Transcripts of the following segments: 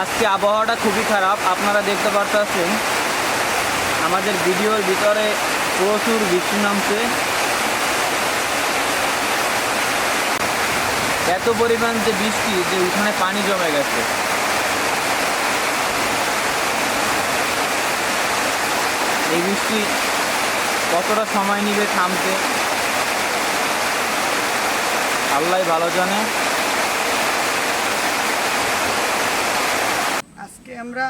আজকে আবহাওয়াটা খুবই খারাপ, আপনারা দেখতে পারতেছেন আমাদের ভিডিওর ভিতরে প্রচুর বৃষ্টি নামছে। এত পরিমাণ যে বৃষ্টি যে উঠানে পানি জমে গেছে। এই বৃষ্টি কতটা সময় নিবে থামতে আল্লাহ ভালো জানে। আজকে আমরা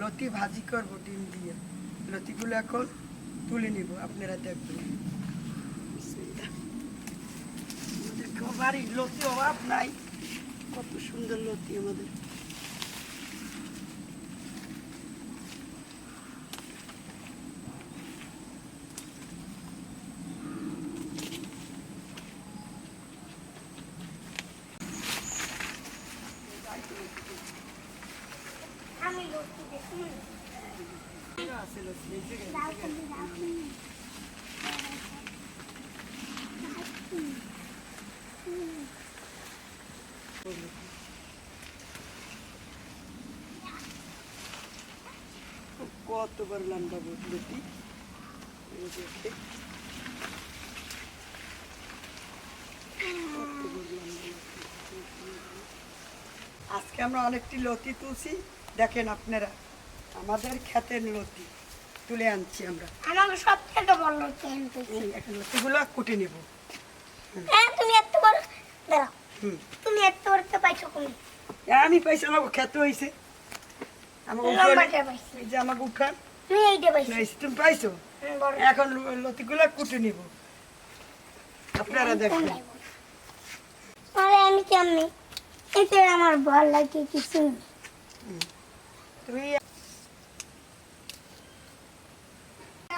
লতি ভাজি করবো ডিম দিয়ে। লতিগুলো এখন তুলে নিব, আপনারা দেখবেন। বাড়ির লতি অভাব নাই, কত সুন্দর লতি আমাদের। কতবার লম্বা লতি আজকে আমরা অনেকটি লতি তুলছি, দেখেন আপনারা আমাদের ক্ষেতের লতি তুলে আনছি আমরা। আমার সব থেকে বড় লতি এখন লতিগুলো কুটে নেব। তুমি এত বড় দাঁড়াও, তুমি এত বড় তো পাইছো কোনি? আমি পাইছি, আমাকে খেতে হয়েছে, আমাকে এই যে আমাকে উঠান তুমি এইটা পাইছো, তুমি পাইছো। এখন লতিগুলো কুটে নিব, আপনারা দেখেন। আরে আমি কেমনি, এতে আমার ভালো লাগে কিছু। তুমি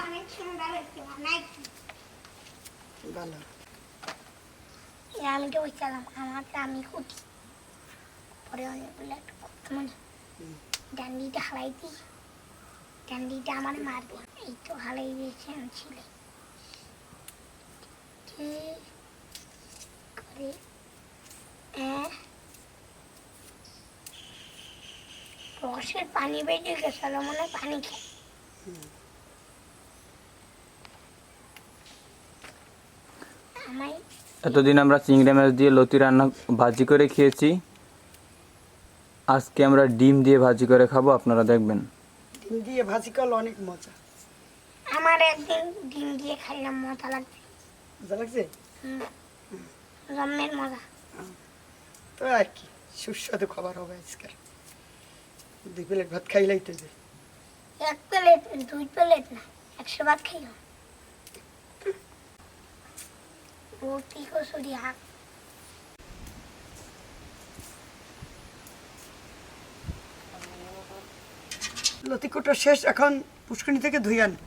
অনেক সুন্দর হয়েছে, নাইকি ভালো। আমি তো বলছিলাম আমারটা আমি কুটি পরে অনেকগুলো একটু করতে মনে ডান্ডিটা হালাই দিই, ডান্ডিটা আমার মারবে। এই তো হালাই দিয়েছে আমি ছিলে করে রসের পানি বেরিয়ে গেছিল, মনে পানি খেয়ে। এতদিন আমরা চিংড়ি মাছ দিয়ে লতি রান্না ভাজি করে খেয়েছি, আজকে আমরা ডিম দিয়ে ভাজি করে খাবো, আপনারা দেখবেন। ডিম দিয়ে ভাজি করলে অনেক মজা। আমার একদিন ডিম দিয়ে খাইলাম, মজা লাগছে। মজা লাগছে? জম্মের মজা। তো আর কি সুস্বাদু খাবার হবে আজকে। 2 প্লেট ভাত খাইলেই তো যে 1 প্লেট 2 প্লেট না, 100 ভাত খাইলাম। রুটি কচুরি হাক লতি কোটা শেষ, এখন পুষ্করণী থেকে ধুই আনবো।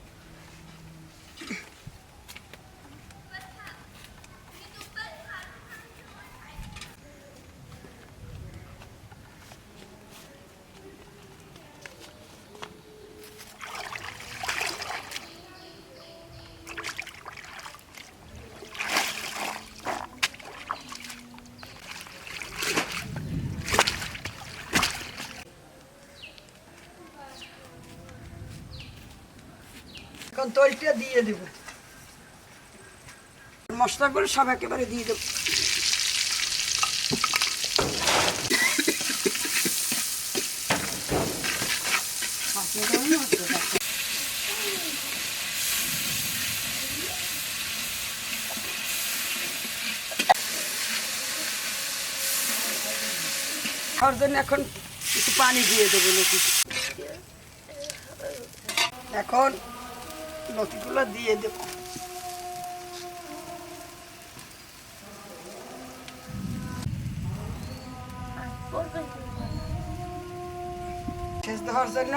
এখন তলটা দিয়ে দেব, মশলাগুলো সব একেবারে দিয়ে দেব। খাওয়ার জন্য এখন একটু পানি দিয়ে দেবো লতি। এখন লতিগুলো দিয়ে দেব। শেষ দেওয়ার জন্য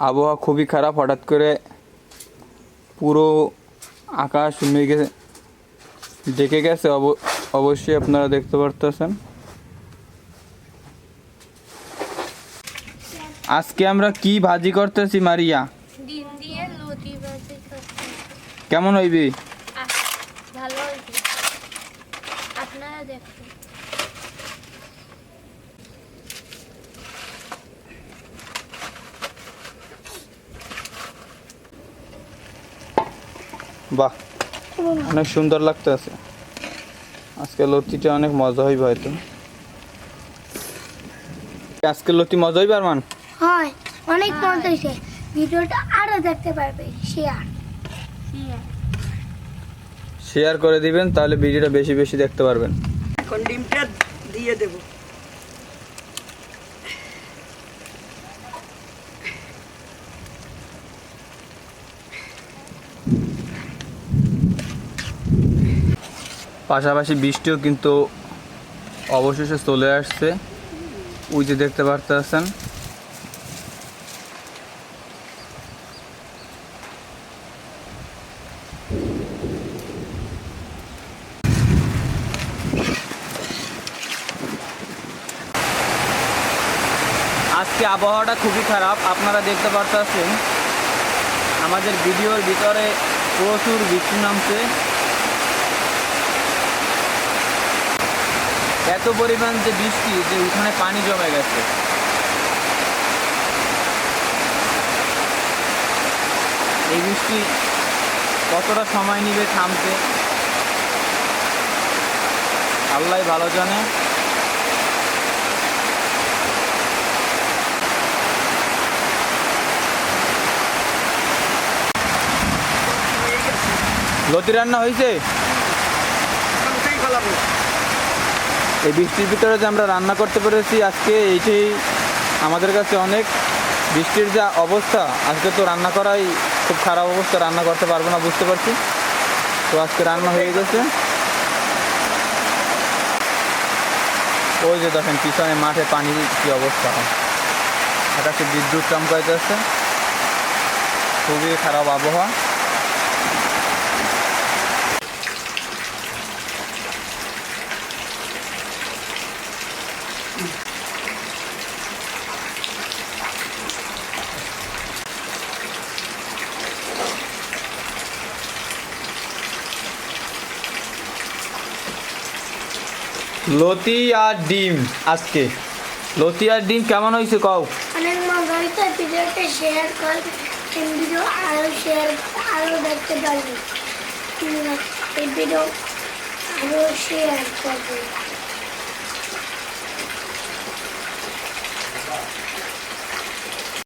আবহাওয়া খুবই খারাপ, হঠাৎ করে পুরো আকাশ মেঘে ঢেকে গেছে, অবশ্যই আপনারা দেখতে পারতেছেন। আজকে আমরা কি ভাজি করতেছি মারিয়া? ডিম দিয়ে লতি ভাজি করতে। কেমন হইবে? ভালো হইবে। আপনারা দেখুন। বাহ, অনেক সুন্দর লাগতেছে। আজকে লতিটা অনেক মজা হইবে হয়তো। আজকে লতি মজা হইবে আরমান? হয়, অনেক মজা হয়েছে। ভিডিওটা আরো দেখতে পারবে। শেয়ার শেয়ার করে দিবেন, তাহলে ভিডিওটা বেশি বেশি দেখতে পারবেন। এখন ডিমটা দিয়ে দেব। পাশাপাশি বৃষ্টিও কিন্তু অবশেষে চলে আসছে, ওই যে দেখতে পারতেছেন। আজকে আবহাওয়াটা খুবই খারাপ, আপনারা দেখতে পারতেছেন। আমাদের ভিডিওর ভিতরে প্রচুর বৃষ্টি নামছে, এত পরিমাণ যে বৃষ্টি যে উঠানে পানি জমে গেছে। এই বৃষ্টি কতটা সময় নিবে থামতে, আল্লাহ ভালো জানে। লতি রান্না হয়েছে। এই বৃষ্টির ভিতরে যে আমরা রান্না করতে পেরেছি আজকে, এইটাই আমাদের কাছে অনেক। বৃষ্টির যা অবস্থা আজকে, তো রান্না করাই খুব খারাপ অবস্থা, রান্না করতে পারবো না বুঝতে পারছি। তো আজকে রান্না হয়ে গেছে। ওই যে দেখেন পিছনে মাঠে পানির কি অবস্থা, আকাশে বিদ্যুৎ চমকাইতেছে, খুবই খারাপ আবহাওয়া। লতি আর ডিম, আজকে লতি আর ডিম কেমন হয়েছে কও? অনেক মজা হয়েছে। ভিডিওটা শেয়ার করবে, ভিডিও আরো শেয়ার আরো দেখতে পারবে। এই ভিডিও আরো শেয়ার করবে।